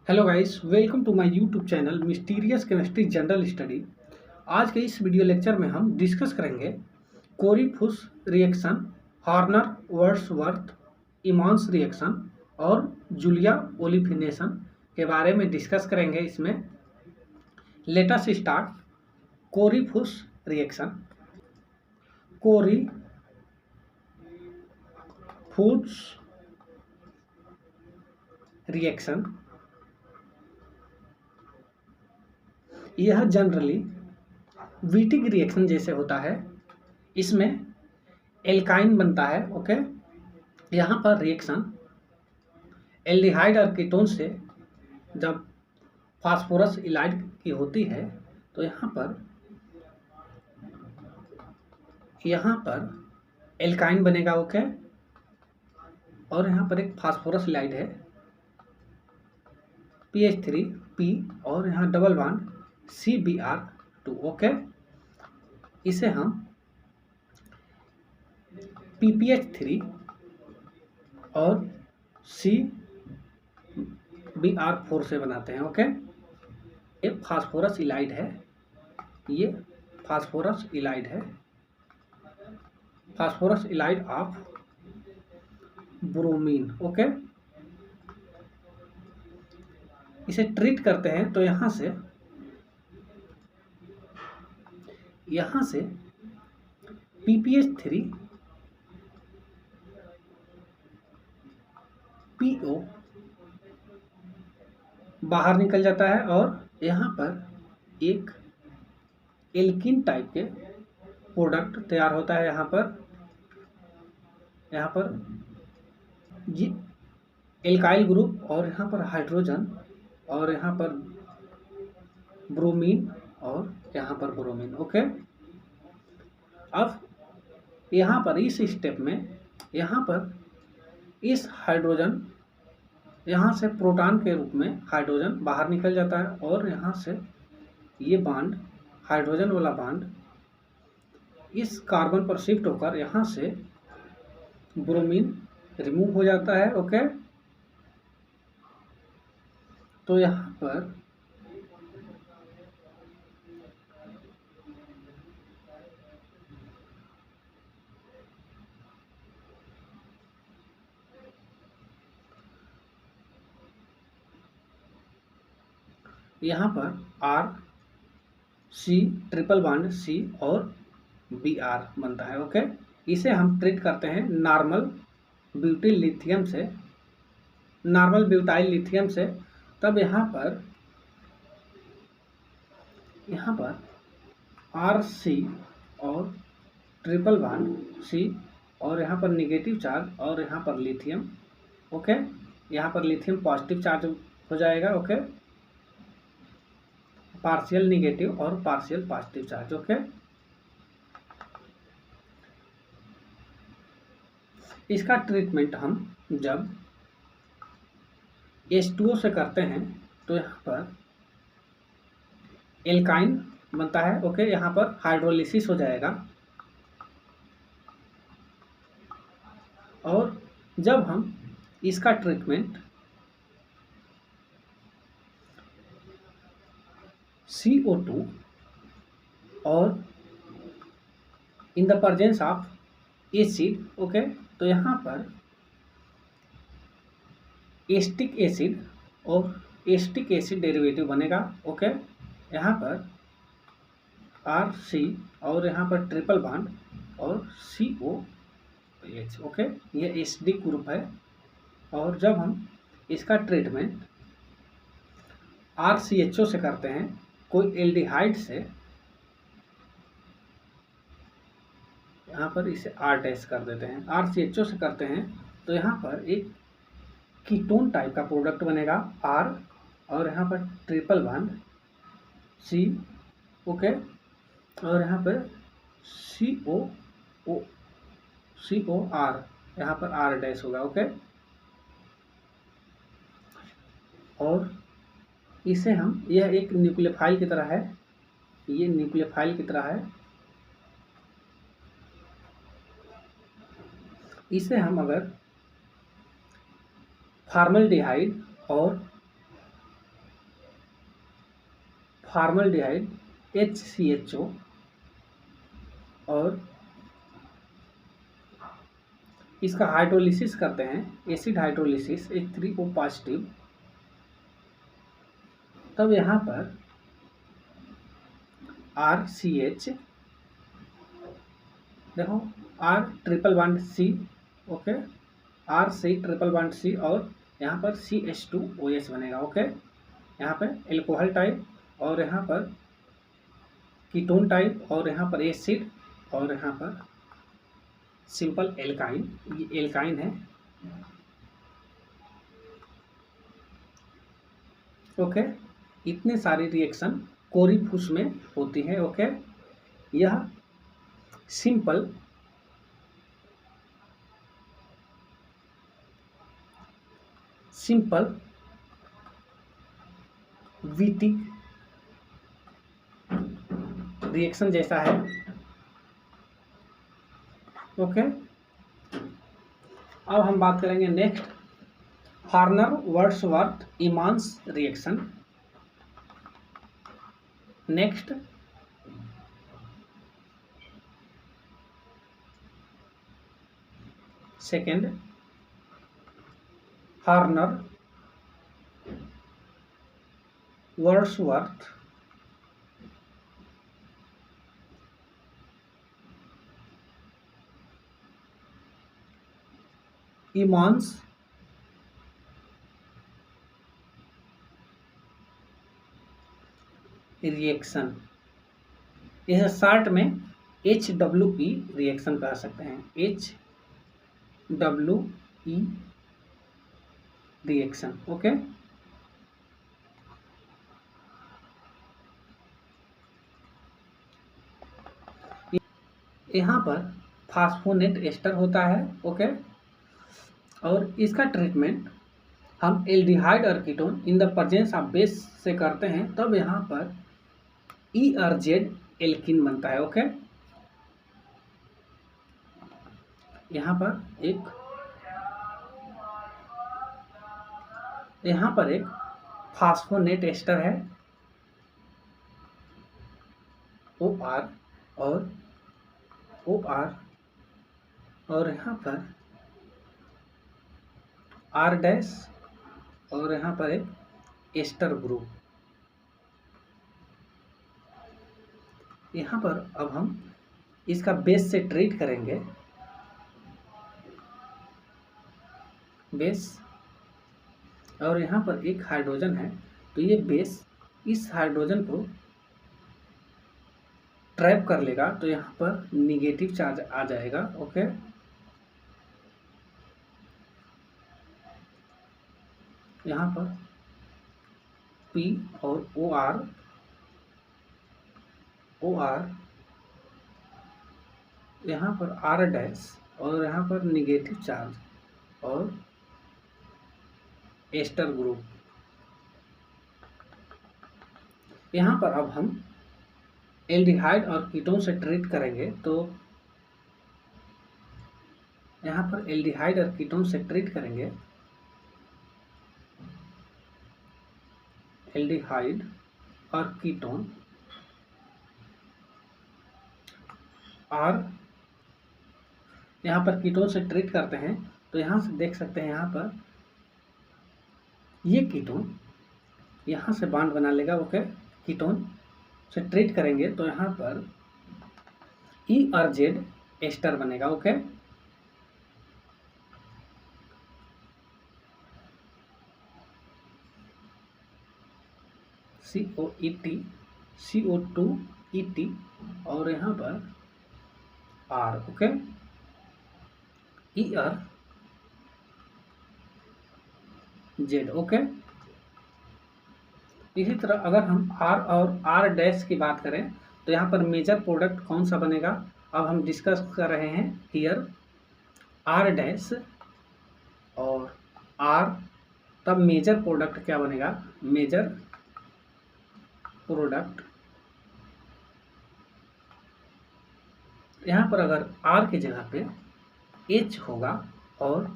Hello guys, welcome to my YouTube channel mysterious chemistry general study. आज के इस video lecture में हम डिस्कस करेंगे Corey Fuchs reaction, Horner Wadsworth Emmons reaction और जूलिया ओलिफिनेशन के बारे में डिस्कस करेंगे। इसमें let us start. Corey Fuchs reaction. Corey Fuchs reaction यह जनरली वीटिक रिएक्शन जैसे होता है। इसमें एल्काइन बनता है। ओके, यहाँ पर रिएक्शन एल्डिहाइड और कीटोन से जब फास्फोरस इलाइड की होती है तो यहाँ पर एल्काइन बनेगा। ओके, और यहाँ पर एक फास्फोरस इलाइड है PH3P और यहाँ डबल बॉन्ड CBr2। ओके, इसे हम PPH3 और CBr4 से बनाते हैं। ओके, ये फास्फोरस इलाइड है, ये फास्फोरस इलाइड है, phosphorus Allied of bromine. Okay, इसे ट्रीट करते हैं तो यहाँ से PPH3 PO बाहर निकल जाता है और यहाँ पर एक एल्कीन टाइप के प्रोडक्ट तैयार होता है। यहाँ पर ये एल्काइल ग्रुप और यहाँ पर हाइड्रोजन और यहाँ पर ब्रोमीन और यहाँ पर ब्रोमीन। ओके, अब यहाँ पर इस स्टेप में यहाँ पर इस हाइड्रोजन यहाँ से प्रोटॉन के रूप में हाइड्रोजन बाहर निकल जाता है और यहाँ से ये बॉन्ड हाइड्रोजन वाला बॉन्ड इस कार्बन पर शिफ्ट होकर यहाँ से ब्रोमीन रिमूव हो जाता है। ओके, तो यहाँ पर R C triple bond C और Br बनता है। ओके, इसे हम ट्रीट करते हैं नॉर्मल ब्यूटाइल लिथियम से। तब यहाँ पर RC और ट्रिपल बॉन्ड C और यहाँ पर निगेटिव चार्ज और यहाँ पर लिथियम। ओके, यहाँ पर लिथियम पॉजिटिव चार्ज हो जाएगा। ओके, पार्शियल निगेटिव और पार्शियल पॉजिटिव चार्ज। ओके, इसका ट्रीटमेंट हम जब H2O से करते हैं तो यहाँ पर एल्काइन बनता है। ओके, यहाँ पर हाइड्रोलिसिस हो जाएगा और जब हम इसका ट्रीटमेंट CO2 और in the presence of acid. Okay, तो यहाँ पर एस्टिक एसिड और एस्टिक एसिड डेरिवेटिव बनेगा। ओके, यहाँ पर RC और यहाँ पर ट्रिपल बॉन्ड और COH। ओके, ये एसिडिक ग्रुप है और जब हम इसका ट्रीटमेंट RCHO से करते हैं, कोई एल्डिहाइड से, यहाँ पर इसे R- कर देते हैं, RCHO से करते हैं तो यहाँ पर एक कीटोन टाइप का प्रोडक्ट बनेगा R और यहाँ पर ट्रिपल बॉन्ड C। ओके, और यहाँ पर COR यहाँ पर R- होगा। ओके, और इसे हम, यह एक न्यूक्लियोफाइल की तरह है, ये न्यूक्लियोफाइल की तरह है। इसे हम अगर फॉर्मल्डिहाइड और फॉर्मल्डिहाइड HCHO और इसका हाइड्रोलिसिस करते हैं, एसिड हाइड्रोलिसिस H3O पॉजिटिव, तब यहाँ पर RCH, देखो R triple bond C, okay, RC triple bond C और यहाँ पर CH2OH बनेगा, ओके। यहाँ पे एल्कोहल टाइप और यहाँ पर कीटोन टाइप और यहाँ पर एसिड और यहाँ पर सिंपल एल्काइन, ये एल्काइन है, ओके। इतने सारी रिएक्शन कोरीफुस में होती है, ओके। यह सिंपल विटिक रिएक्शन जैसा है, ओके। अब हम बात करेंगे next, Horner Wadsworth Emmons reaction. Next second, Horner Wadsworth Emmons reaction, यह शॉर्ट में HWE रिएक्शन कह सकते हैं, HWE रिएक्शन, ओके। यहाँ पर फास्फोनेट एस्टर होता है, ओके, और इसका ट्रीटमेंट हम एल्डिहाइड और ketone in the presence of base से करते हैं, तब यहाँ पर ERZ एल्किन बनता है, ओके। यहाँ पर एक फास्फोनेट एस्टर है OR और OR और यहाँ पर R डैश और यहाँ पर एक एस्टर ग्रुप। यहाँ पर अब हम इसका बेस से ट्रीट करेंगे, बेस, और यहाँ पर एक हाइड्रोजन है, तो ये बेस इस हाइड्रोजन को ट्रैप कर लेगा, तो यहाँ पर निगेटिव चार्ज आ जाएगा, ओके। यहाँ पर P और OR यहाँ पर R डैश और यहाँ पर निगेटिव चार्ज और एस्टर ग्रुप। यहाँ पर अब हम एल्डिहाइड और कीटोन से ट्रीट करेंगे, तो यहाँ पर एल्डिहाइड और कीटोन से ट्रीट करेंगे, एल्डिहाइड और कीटोन और यहाँ पर कीटोन से ट्रीट करते हैं, तो यहाँ से देख सकते हैं, यहाँ पर ये कीटोन यहाँ से बॉन्ड बना लेगा, ओके। कीटोन से ट्रीट करेंगे तो यहाँ पर ERZ एस्टर बनेगा, ओके। COET CO2ET और यहाँ पर R, ओके, ERZ, ओके। इसी तरह अगर हम R और R डैश की बात करें, तो यहाँ पर मेजर प्रोडक्ट कौन सा बनेगा, अब हम डिस्कस कर रहे हैं हियर R डैश और R, तब मेजर प्रोडक्ट क्या बनेगा, मेजर प्रोडक्ट यहाँ पर अगर R की जगह पे H होगा और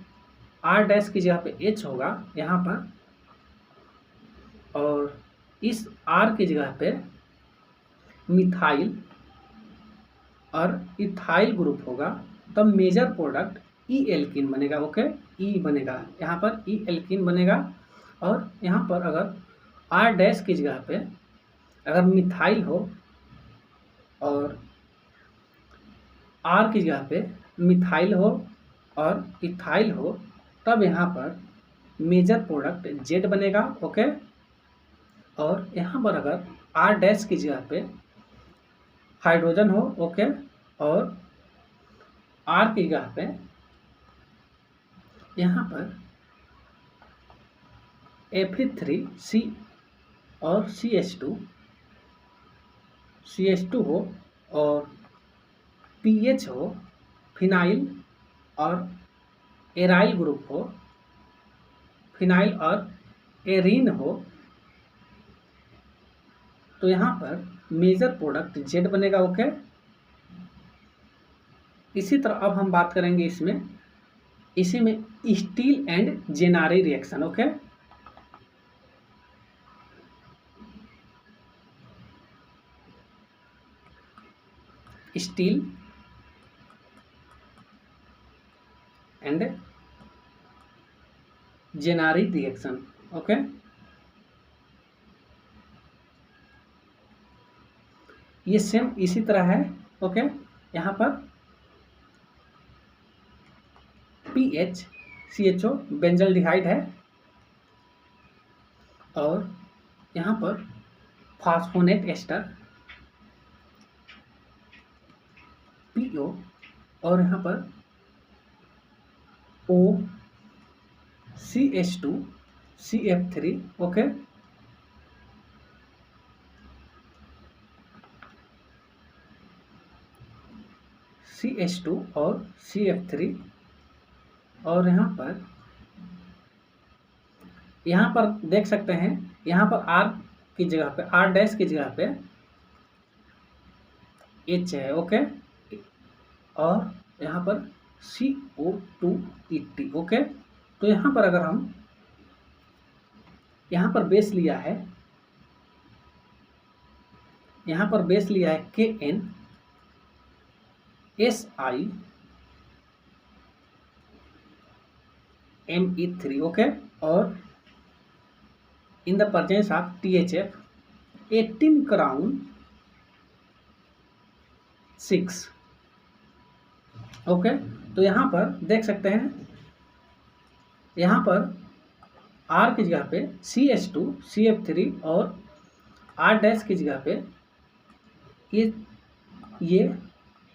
R डैश की जगह पे H होगा यहाँ पर, और इस R की जगह पे मिथाइल और इथाइल ग्रुप होगा, तब मेजर प्रोडक्ट ई एल्किन बनेगा। ओके, ई बनेगा, यहाँ पर ई एल्किन बनेगा। और यहाँ पर अगर R डैश की जगह पे अगर मिथाइल हो और R की जगह पे मिथाइल हो और इथाइल हो, तब यहाँ पर मेजर प्रोडक्ट जेड बनेगा। ओके, और यहाँ पर अगर R डैश की जगह पे हाइड्रोजन हो, ओके, और R की जगह पे यहाँ पर Fe3C और CH2 हो और pH हो, फिनाइल और एराइल ग्रुप हो, फिनाइल और एरीन हो, तो यहाँ पर मेजर प्रोडक्ट जेड बनेगा। ओके, इसी तरह अब हम बात करेंगे इसी में Still and Gennari reaction. Okay, Still and Gennari reaction. Okay, ये सेम इसी तरह है। ओके, यहाँ पर पीएच CHO बेंजल्डिहाइड है और यहाँ पर फास्फोनेट एस्टर PO और यहाँ पर O CH2 CF3। Okay, CH2 और CF3 और यहाँ पर देख सकते हैं, यहाँ पर R की जगह पे R डैश की जगह पे H है। ओके, और यहाँ पर CO2 ओके, तो यहाँ पर अगर हम यहाँ पर बेस लिया है, यहाँ पर बेस लिया है KNSiMe3। ओके, और in the presence of THF 18 crown 6। Okay, तो यहाँ पर देख सकते हैं, यहाँ पर R की जगह पे CH2 CF3 और R डैश की जगह पे ये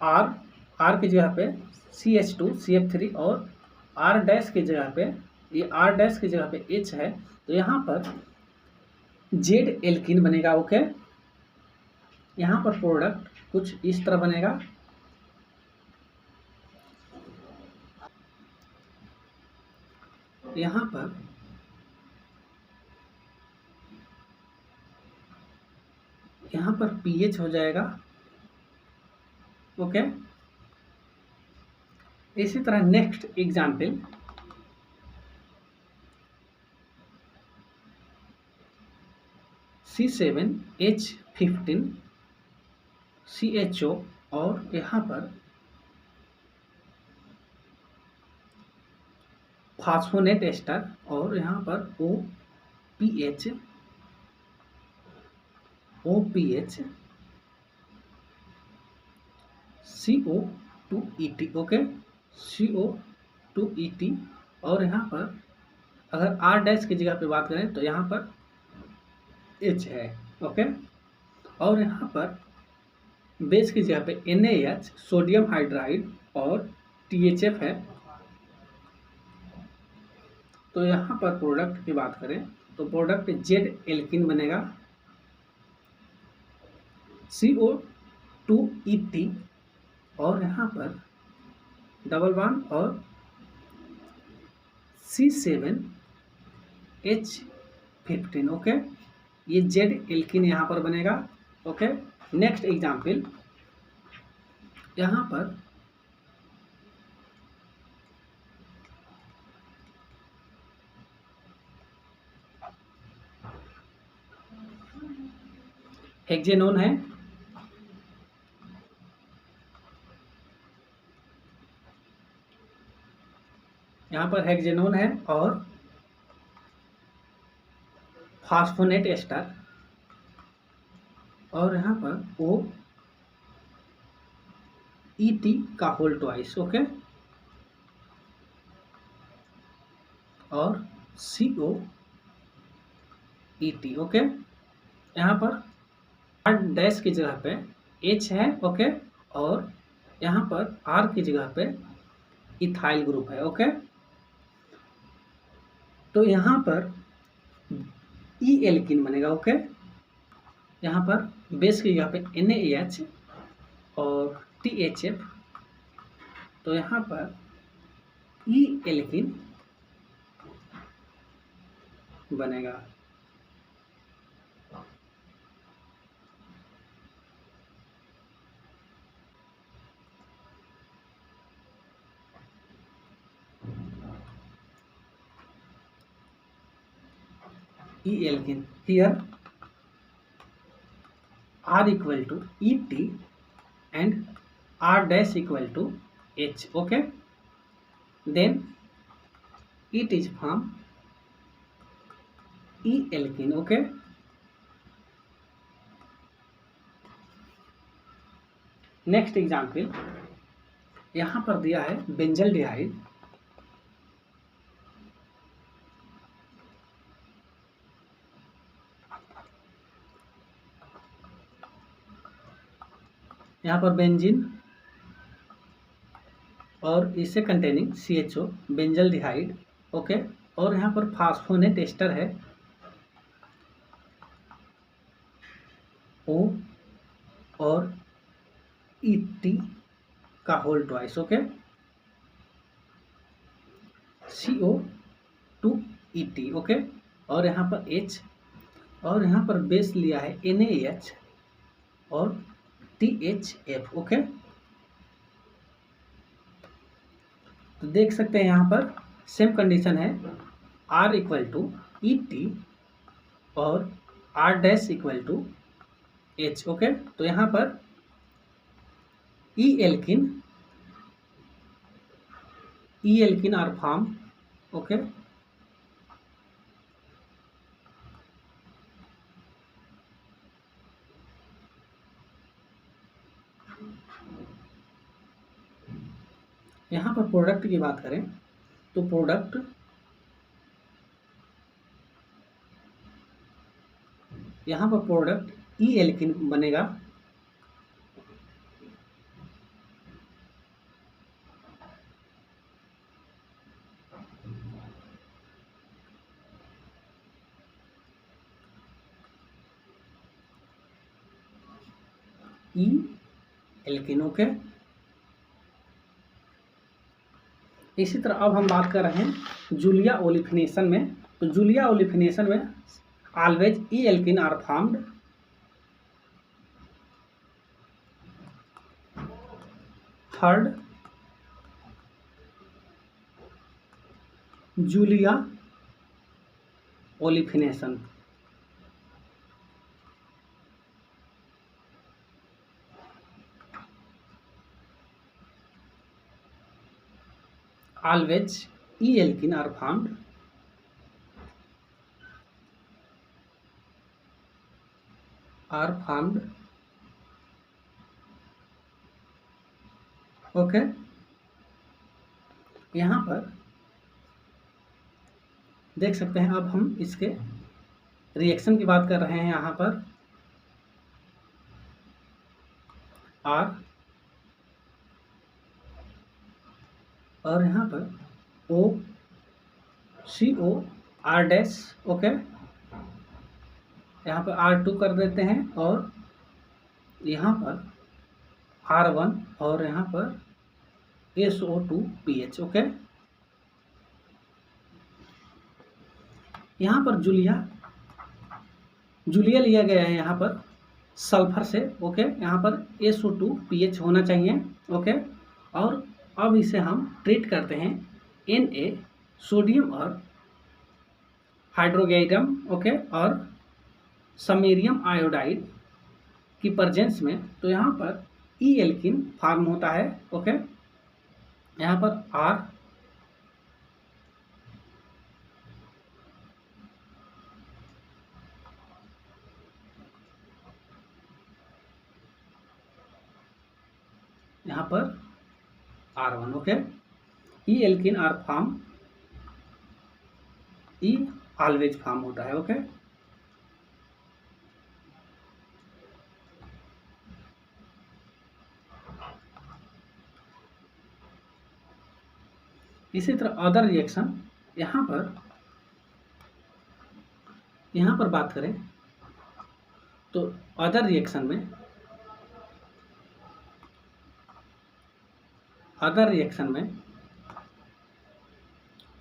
R की जगह पे CH2 CF3 और R डैश की जगह पे ये R डैश की जगह पे H है, तो यहाँ पर जेड एल्किन बनेगा। ओके, यहाँ पर प्रोडक्ट कुछ इस तरह बनेगा। यहाँ पर pH हो जाएगा। ओके, इसी तरह नेक्स्ट एग्जाम्पल C7H15 CHO और यहाँ पर फास्फोनेट एस्टर और यहाँ पर OPH CO2ET। ओके, CO2ET और यहाँ पर अगर R डैश की जगह पे बात करें तो यहाँ पर H है। ओके, और यहाँ पर बेस की जगह पे NaH सोडियम हाइड्राइड और THF है। तो यहाँ पर प्रोडक्ट की बात करें तो प्रोडक्ट जेड एल्किन बनेगा। CO2ET और यहाँ पर डबल बॉन्ड और C7H15। ओके, ये जेड एल्किन यहाँ पर बनेगा। ओके, नेक्स्ट एग्जाम्पल यहाँ पर हेक्सेनोन है, यहाँ पर हेक्सेनोन है, और फास्फोनेट एस्टर, और यहाँ पर ओ ई टी का होल ट्वाइस, ओके, और सी ओ ई टी, ओके। यहाँ पर आर डैश की जगह पे एच है, ओके, और यहाँ पर आर की जगह पे इथाइल ग्रुप है, ओके। तो यहाँ पर ई एल्किन बनेगा, ओके। यहाँ पर बेस की जगह पे NaH और THF, तो यहाँ पर ई एल्किन बनेगा। E alkene here R equal to ET and R dash equal to H, okay. Then it is formed E alkene, okay. Next example यहाँ पर दिया है बेंजल्डिहाइड, यहाँ पर बेंजीन और इसे कंटेनिंग CHO बेंजल्डिहाइड, ओके, और यहाँ पर फास्फोनेट एस्टर है O और ET का whole twice, okay, CO2ET, okay, और यहाँ पर H, और यहाँ पर बेस लिया है NaH और THF, ओके। तो देख सकते हैं यहाँ पर सेम कंडीशन है, R इक्वल टू ET और R dash equal to H, okay. तो यहाँ पर E alkene are form, okay, यहाँ पर प्रोडक्ट की बात करें तो प्रोडक्ट यहाँ पर प्रोडक्ट ई एल्किन बनेगा, ई एल्किन, ओके। इसी तरह अब हम बात कर रहे हैं जूलिया ओलिफिनेशन में। तो जूलिया ओलिफिनेशन में always E alkene are formed third Julia olefination, always E alkene are formed okay. यहाँ पर देख सकते हैं, अब हम इसके रिएक्शन की बात कर रहे हैं। यहाँ पर R और यहाँ पर CO R डैश, ओके, यहाँ पर R2 कर देते हैं और यहाँ पर R1 और यहाँ पर SO2PH, ओके। यहाँ पर जूलिया लिया गया है यहाँ पर सल्फर से, ओके। यहाँ पर SO2PH होना चाहिए, ओके। और अब इसे हम ट्रीट करते हैं Na सोडियम और हाइड्रोगेटम, ओके, और समैरियम आयोडाइड की प्रेजेंस में, तो यहाँ पर ई एल्किन फॉर्म होता है। ओके, यहाँ पर आर यहाँ पर R1। Okay, E alkene are form, E always form होता है। ओके, इसी तरह अदर रिएक्शन, यहाँ पर बात करें तो अदर रिएक्शन में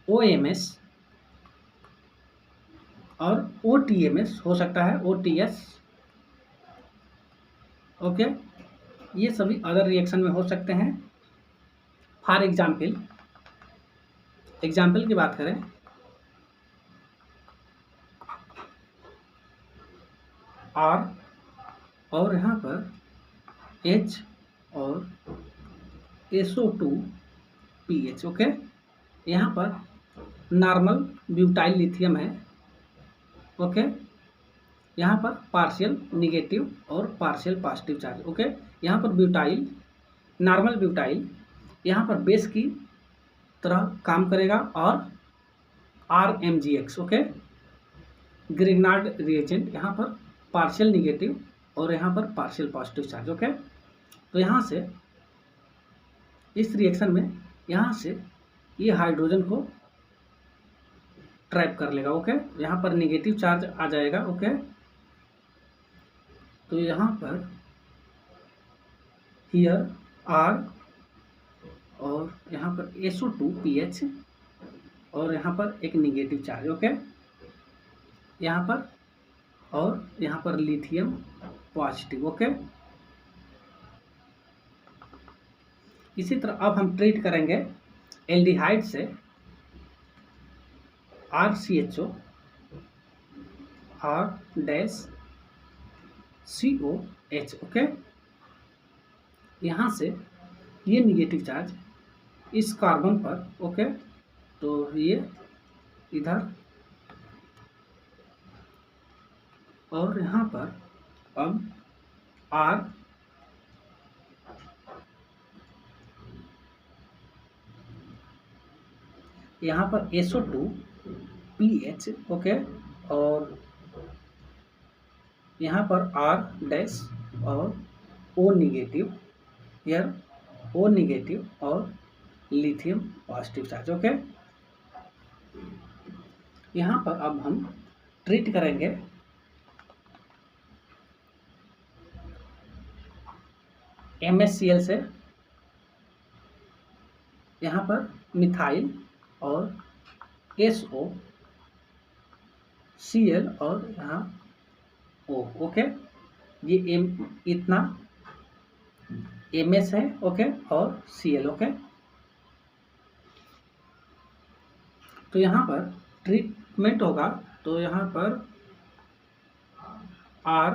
OMS और OTMS हो सकता है, OTS। ओके, ये सभी अदर रिएक्शन में हो सकते हैं। फॉर एग्जाम्पल की बात करें, R और यहाँ पर H और SO2PH। ओके, यहाँ पर नॉर्मल ब्यूटाइल लिथियम है। ओके, यहाँ पर पार्शियल निगेटिव और पार्शियल पॉजिटिव चार्ज। ओके, यहाँ पर ब्यूटाइल, नॉर्मल ब्यूटाइल यहाँ पर बेस की तरह काम करेगा और RMGX। ओके, ग्रिग्नार्ड रिएजेंट, यहाँ पर पार्शियल निगेटिव और यहाँ पर पार्शियल पॉजिटिव चार्ज। ओके, तो यहाँ से इस रिएक्शन में यहाँ से ये हाइड्रोजन को ट्रैप कर लेगा। ओके, यहाँ पर निगेटिव चार्ज आ जाएगा। ओके, तो यहाँ पर हियर R और यहाँ पर SO2PH और यहाँ पर एक निगेटिव चार्ज। ओके, यहाँ पर और यहाँ पर लिथियम पॉजिटिव। ओके, इसी तरह अब हम ट्रीट करेंगे एल्डिहाइड से RCHO R-COH। ओके, यहाँ से ये निगेटिव चार्ज इस कार्बन पर। ओके, तो ये इधर और यहाँ पर अब R यहाँ पर SO2PH। ओके, और यहाँ पर R डैश और O निगेटिव, यार O निगेटिव और लिथियम पॉजिटिव चार्ज। ओके, यहाँ पर अब हम ट्रीट करेंगे MSCl से, यहाँ पर मिथाइल और SOCl और यहाँ O। ओके, ये इतना MS है। ओके, और Cl। ओके, तो यहाँ पर ट्रीटमेंट होगा, तो यहाँ पर R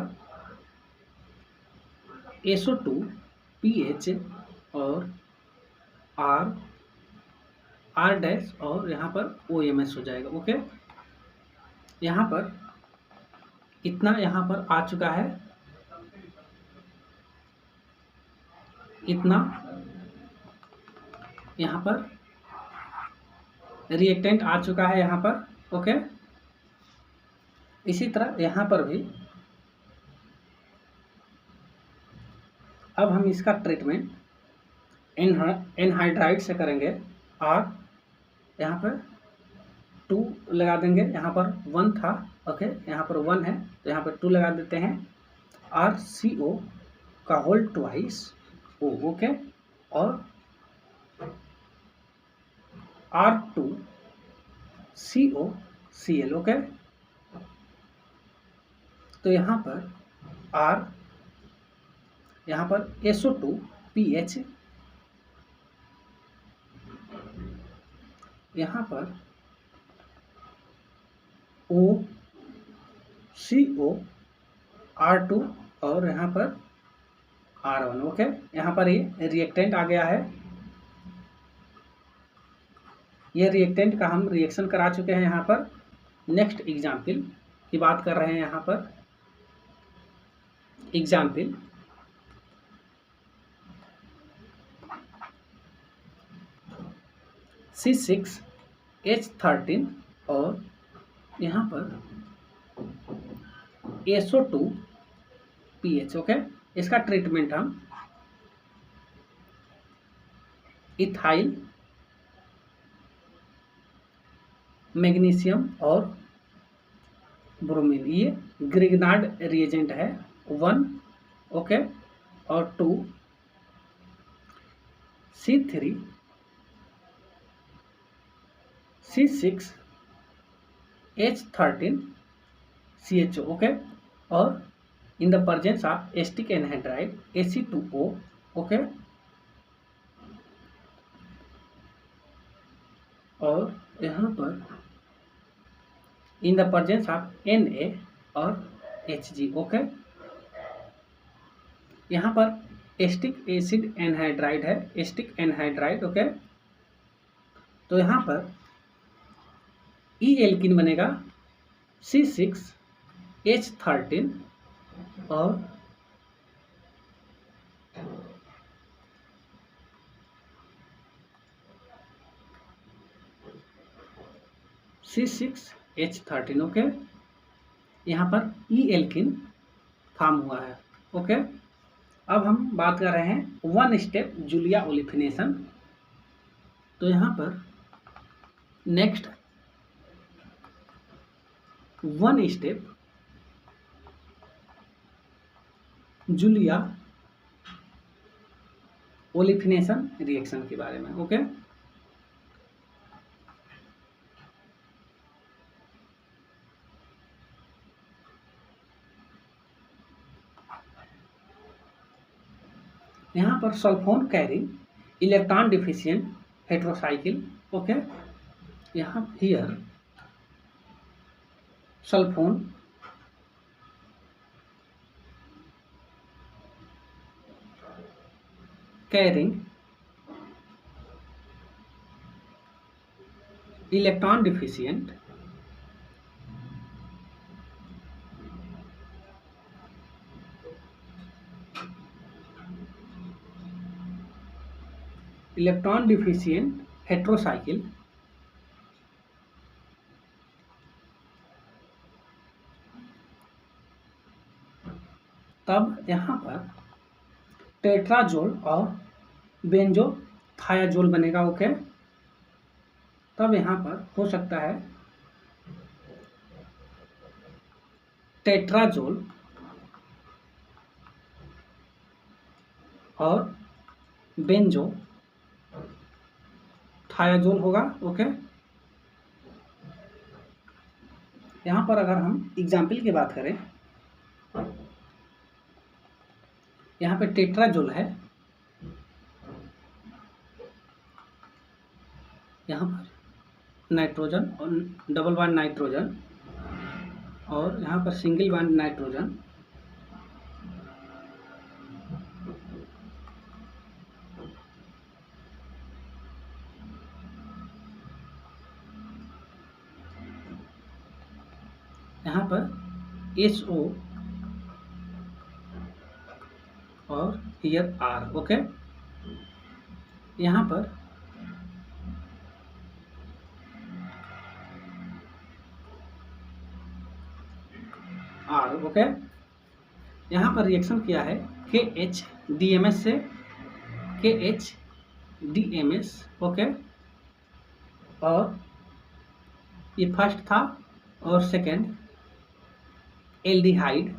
SO2PH और R डैश और यहाँ पर OMS हो जाएगा। ओके, यहाँ पर इतना यहाँ पर आ चुका है, इतना यहाँ पर रिएक्टेंट आ चुका है यहाँ पर। ओके, इसी तरह यहाँ पर भी अब हम इसका ट्रीटमेंट एनहाइड्राइड से करेंगे। R यहाँ पर 2 लगा देंगे, यहाँ पर 1 था। ओके, यहाँ पर 1 है तो यहाँ पर 2 लगा देते हैं। RCO का होल ट्वाइस O। ओके, और R2COCl। ओके, तो यहाँ पर R, यहाँ पर SO2PH, यहाँ पर OCO R2 और यहाँ पर R1। ओके, यहाँ पर ये रिएक्टेंट आ गया है। ये रिएक्टेंट का हम रिएक्शन करा चुके हैं। यहाँ पर नेक्स्ट एग्जाम्पल की बात कर रहे हैं। यहाँ पर एग्जाम्पल C6H13 और यहाँ पर SO2PH। ओके, इसका ट्रीटमेंट हम इथाइल मैग्नीशियम और ब्रोमीन, ये ग्रिग्नार्ड रिएजेंट है 1। ओके, और 2 C3 C6H13 CHO। ओके, और in the presence of acetic anhydride Ac2O। Okay, और यहाँ पर in the presence of Na और Hg। ओके, यहाँ पर एसिटिक एसिड एनहाइड्राइड है, एसिटिक एनहाइड्राइड। ओके, तो यहाँ पर ई एल्किन बनेगा C6H13 और C6H13। ओके, यहाँ पर ई एल्किन फॉर्म हुआ है। ओके, अब हम बात कर रहे हैं 1 स्टेप जूलिया ओलिफिनेशन। तो यहाँ पर next 1 step Julia olefination reaction के बारे में। ओके, यहाँ पर sulfone carrying electron deficient heterocycle. Okay, यहाँ here sulfone carrying electron deficient heterocycle तब यहाँ पर टेट्राजोल और बेंजोथायाजोल बनेगा। ओके, तब यहाँ पर हो सकता है टेट्राजोल और बेंजोथायाजोल होगा। ओके, यहाँ पर अगर हम एग्जाम्पल की बात करें, यहाँ पे टेट्राजोल है, यहाँ पर नाइट्रोजन और डबल बॉन्ड नाइट्रोजन और यहाँ पर सिंगल बॉन्ड नाइट्रोजन। यहाँ पर SO और हियर R। ओके, यहाँ पर R। ओके, यहाँ पर रिएक्शन किया है KH-DMS से KH-DMS। ओके, और ये फर्स्ट था और second aldehyde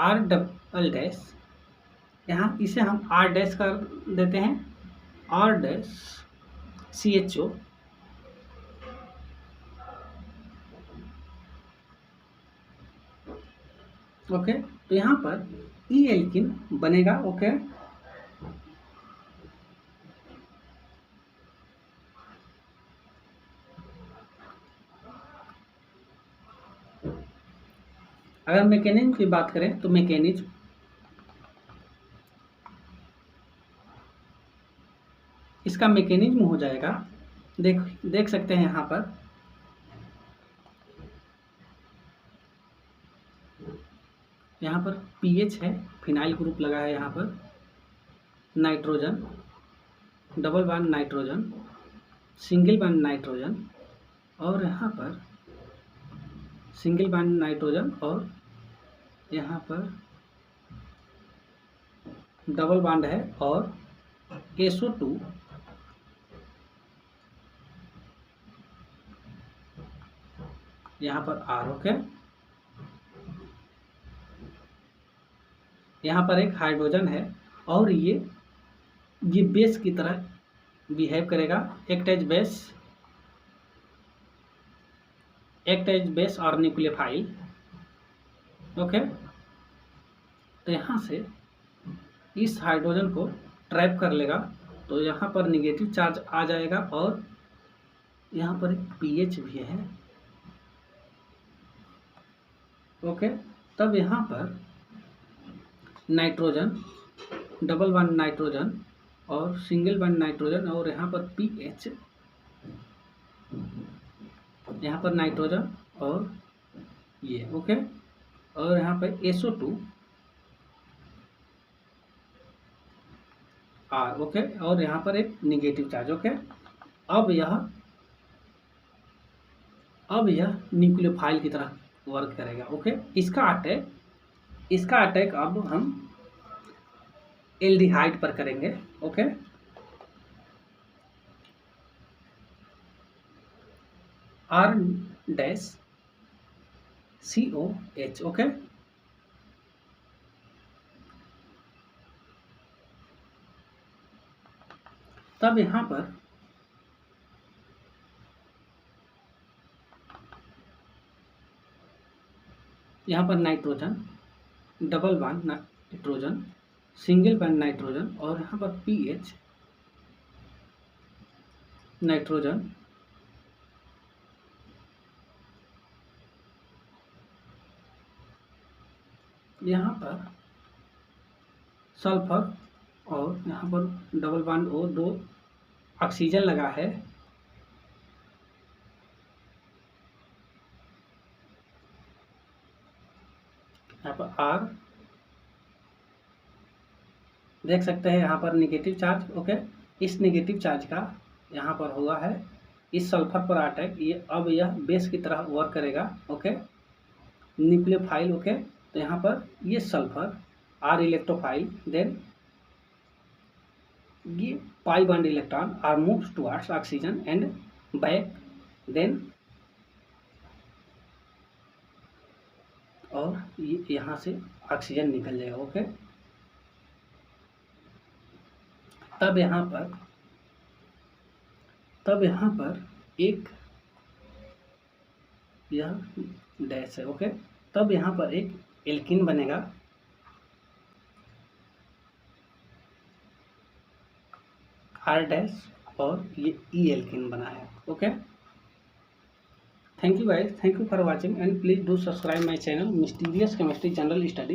R double dash, यहाँ इसे हम R डैश कर देते हैं, R डैश CHO। ओके, तो यहाँ पर ई एल्किन बनेगा। ओके, अगर मैकेनिज्म की बात करें तो मैकेनिज्म इसका मैकेनिज्म हो जाएगा, देख सकते हैं यहाँ पर पीएच है, फिनाइल ग्रुप लगा है, यहाँ पर nitrogen, double bond nitrogen, single bond nitrogen, और यहाँ पर सिंगल बॉन्ड नाइट्रोजन, और यहाँ पर डबल बॉन्ड है, और SO2 यहाँ पर R। ओके, यहाँ पर एक हाइड्रोजन है और ये बेस की तरह बिहेव करेगा, एक्ट एज बेस और न्यूक्लियोफाइल। ओके, तो यहाँ से इस हाइड्रोजन को ट्रैप कर लेगा, तो यहाँ पर निगेटिव चार्ज आ जाएगा, और यहाँ पर एक पीएच भी है। ओके, तब यहाँ पर नाइट्रोजन, डबल बॉन्ड नाइट्रोजन और सिंगल बॉन्ड नाइट्रोजन, और यहाँ पर पीएच, यहाँ पर नाइट्रोजन और ये। ओके, और यहाँ पर SO2 R। ओके, और यहाँ पर एक निगेटिव चार्ज। ओके, अब यह न्यूक्लियोफाइल की तरह वर्क करेगा। ओके, इसका अटैक अब हम एल्डिहाइड पर करेंगे। Okay, R-COH। ओके, तब यहाँ पर nitrogen, double bond nitrogen, single bond nitrogen, और यहाँ पर पीएच, नाइट्रोजन, यहाँ पर सल्फर, और यहाँ पर डबल बॉन्ड O, 2 ऑक्सीजन लगा है। यहाँ पर R, देख सकते हैं यहाँ पर निगेटिव चार्ज। ओके, इस निगेटिव चार्ज का यहाँ पर हुआ है इस सल्फर पर अटैक। ये अब यह बेस की तरह वर्क करेगा। Okay, nucleophile. ओके, तो यहाँ पर ये सल्फर R इलेक्ट्रोफाइल, देन ये pi bond electron are moves towards oxygen and back, then और ये यहाँ से ऑक्सीजन निकल जाएगा। ओके, तब यहाँ पर एक यह डैश है। ओके, तब यहाँ पर एक एल्कीन बनेगा, R डैश, और ये E एल्कीन बना है। Okay, thank you guys, thank you for watching and please do subscribe my channel mysterious chemistry general study.